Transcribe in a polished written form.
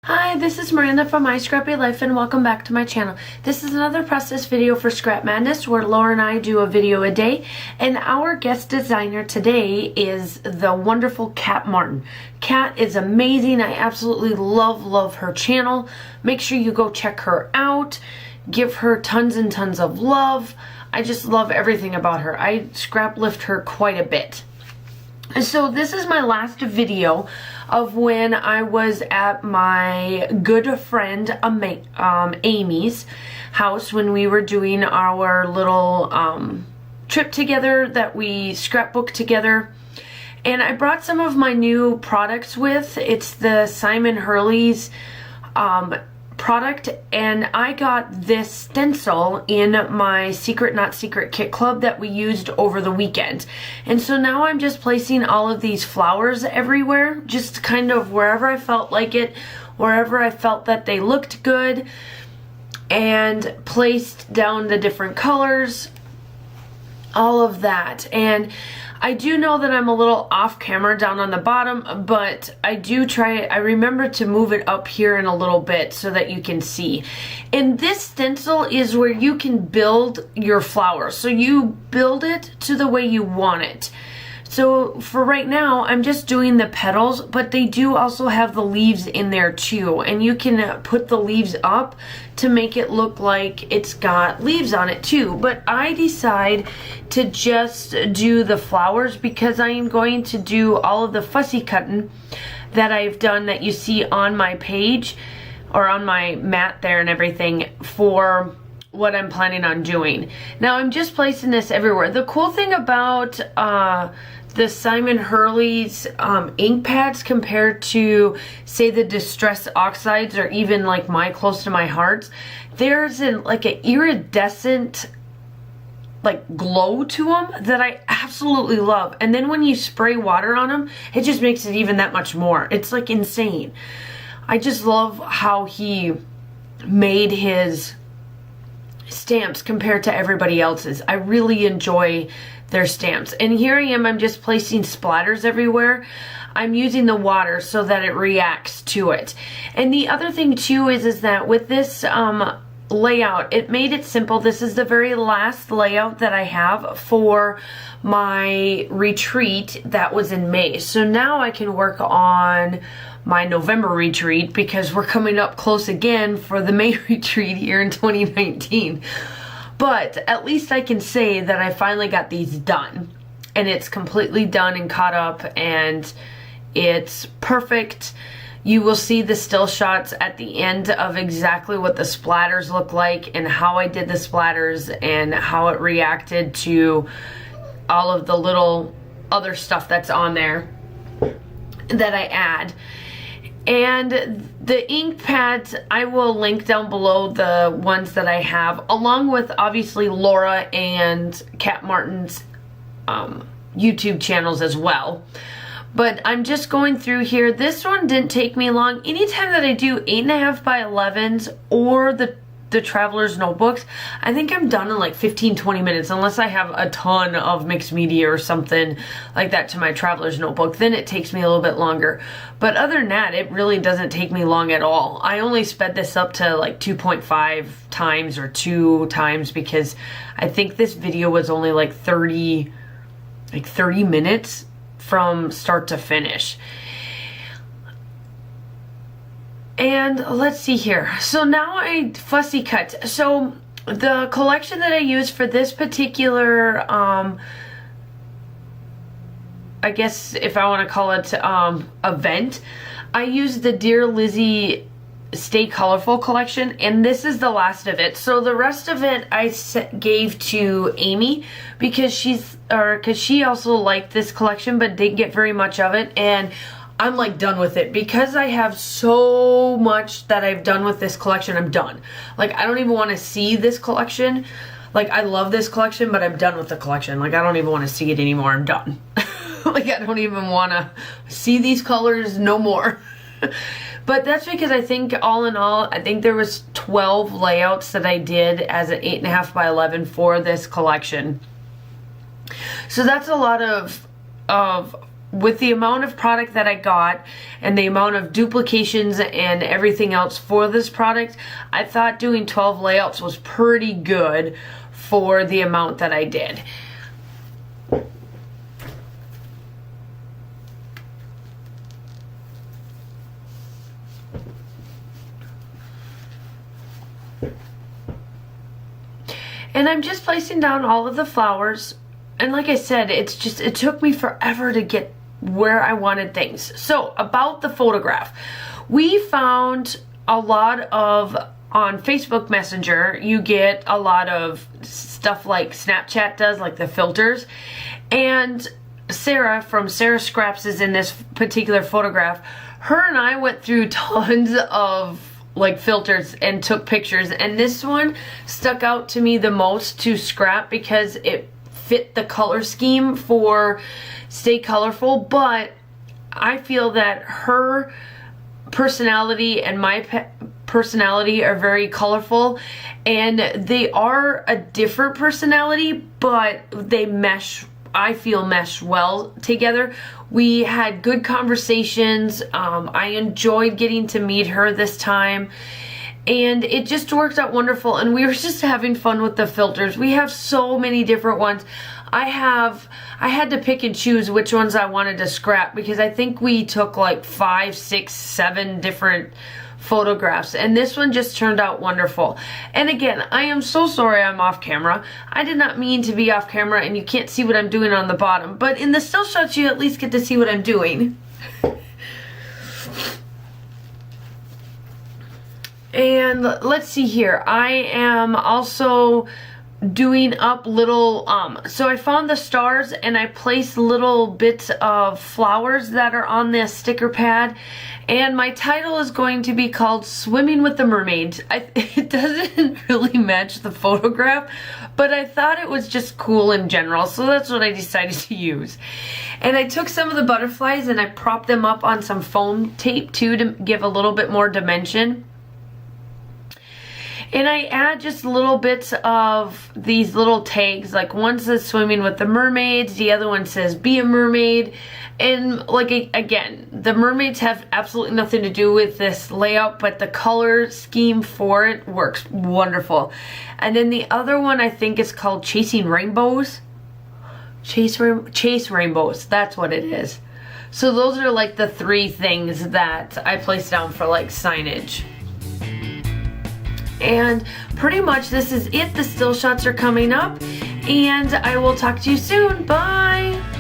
Hi, this is Miranda from My Scrappy Life and welcome back to my channel. This is another process video for Scrapmadness where Laura and I do a video a day, and our guest designer today is the wonderful Kat Martin. Kat is amazing. I absolutely love her channel. Make sure you go check her out. Give her tons and tons of love. I just love everything about her. I scrap lift her quite a bit. And so this is my last video of when I was at my good friend Amy's house when we were doing our little trip together that we scrapbooked together. And I brought some of my new products with. It's the Simon Hurley's product, and I got this stencil in my Secret Not Secret Kit Club that we used over the weekend. And so now I'm just placing all of these flowers everywhere, just kind of wherever I felt like it, wherever I felt that they looked good, and placed down the different colors, all of that. And I do know that I'm a little off camera down on the bottom, but I remember to move it up here in a little bit so that you can see. And this stencil is where you can build your flower. So you build it to the way you want it. So for right now, I'm just doing the petals, but they do also have the leaves in there too. And you can put the leaves up to make it look like it's got leaves on it too. But I decide to just do the flowers because I am going to do all of the fussy cutting that I've done that you see on my page or on my mat there and everything for what I'm planning on doing. Now I'm just placing this everywhere. The cool thing about the Simon Hurley's ink pads compared to, say, the Distress Oxides or even like my Close to My Hearts, there's like an iridescent like glow to them that I absolutely love. And then when you spray water on them, it just makes it even that much more. It's like insane. I just love how he made his stamps compared to everybody else's. I really enjoy their stamps. And here I am, I'm just placing splatters everywhere. I'm using the water so that it reacts to it. And the other thing too is that with this layout, it made it simple. This is the very last layout that I have for my retreat that was in May. So now I can work on my November retreat because we're coming up close again for the May retreat here in 2019. But at least I can say that I finally got these done. And it's completely done and caught up and it's perfect. You will see the still shots at the end of exactly what the splatters look like and how I did the splatters and how it reacted to all of the little other stuff that's on there that I add. And the ink pads, I will link down below the ones that I have, along with obviously Laura and Kat Martin's YouTube channels as well. But I'm just going through here. This one didn't take me long. Anytime that I do 8.5 by 11s or the Traveler's Notebooks, I think I'm done in like 15-20 minutes, unless I have a ton of mixed media or something like that to my Traveler's Notebook. Then it takes me a little bit longer. But other than that, it really doesn't take me long at all. I only sped this up to like 2.5 times or 2 times because I think this video was only like 30 minutes from start to finish. And let's see here. So now I fussy cut. So the collection that I use for this particular, I guess if I want to call it event, I used the Dear Lizzie Stay Colorful collection, and this is the last of it. So the rest of it I gave to Amy because she also liked this collection but didn't get very much of it, and I'm like done with it because I have so much that I've done with this collection. I'm done. Like I don't even want to see this collection. Like I love this collection, but I'm done with the collection. Like I don't even want to see it anymore. I'm done. Like I don't even want to see these colors no more. But that's because I think all in all, I think there was 12 layouts that I did as an 8.5 by 11 for this collection. So that's a lot of with the amount of product that I got and the amount of duplications and everything else for this product, I thought doing 12 layouts was pretty good for the amount that I did. And I'm just placing down all of the flowers. And like I said, it took me forever to get where I wanted things. So about the photograph, we found a lot of, on Facebook Messenger, you get a lot of stuff like Snapchat does, like the filters. And Sarah from Sarah Scraps is in this particular photograph. Her and I went through tons of like filters and took pictures, and this one stuck out to me the most to scrap because it fit the color scheme for Stay Colorful. But I feel that her personality and my personality are very colorful, and they are a different personality, but they mesh, I feel, mesh well together. We had good conversations. I enjoyed getting to meet her this time, and it just worked out wonderful. And we were just having fun with the filters. We have so many different ones. I had to pick and choose which ones I wanted to scrap because I think we took like 5, 6, 7 different photographs, and this one just turned out wonderful. And again, I am so sorry I'm off camera. I did not mean to be off camera and you can't see what I'm doing on the bottom, but in the still shots you at least get to see what I'm doing. And let's see here, I am also doing up little, so I found the stars and I placed little bits of flowers that are on this sticker pad, and my title is going to be called Swimming with the Mermaids. It doesn't really match the photograph, but I thought it was just cool in general, so that's what I decided to use. And I took some of the butterflies and I propped them up on some foam tape too to give a little bit more dimension. And I add just little bits of these little tags, like one says Swimming with the Mermaids, the other one says Be a Mermaid. And like, again, the mermaids have absolutely nothing to do with this layout, but the color scheme for it works wonderful. And then the other one I think is called Chasing Rainbows. Chase Rainbows, that's what it is. So those are like the 3 things that I placed down for like signage. And pretty much this is it. The still shots are coming up, and I will talk to you soon. Bye!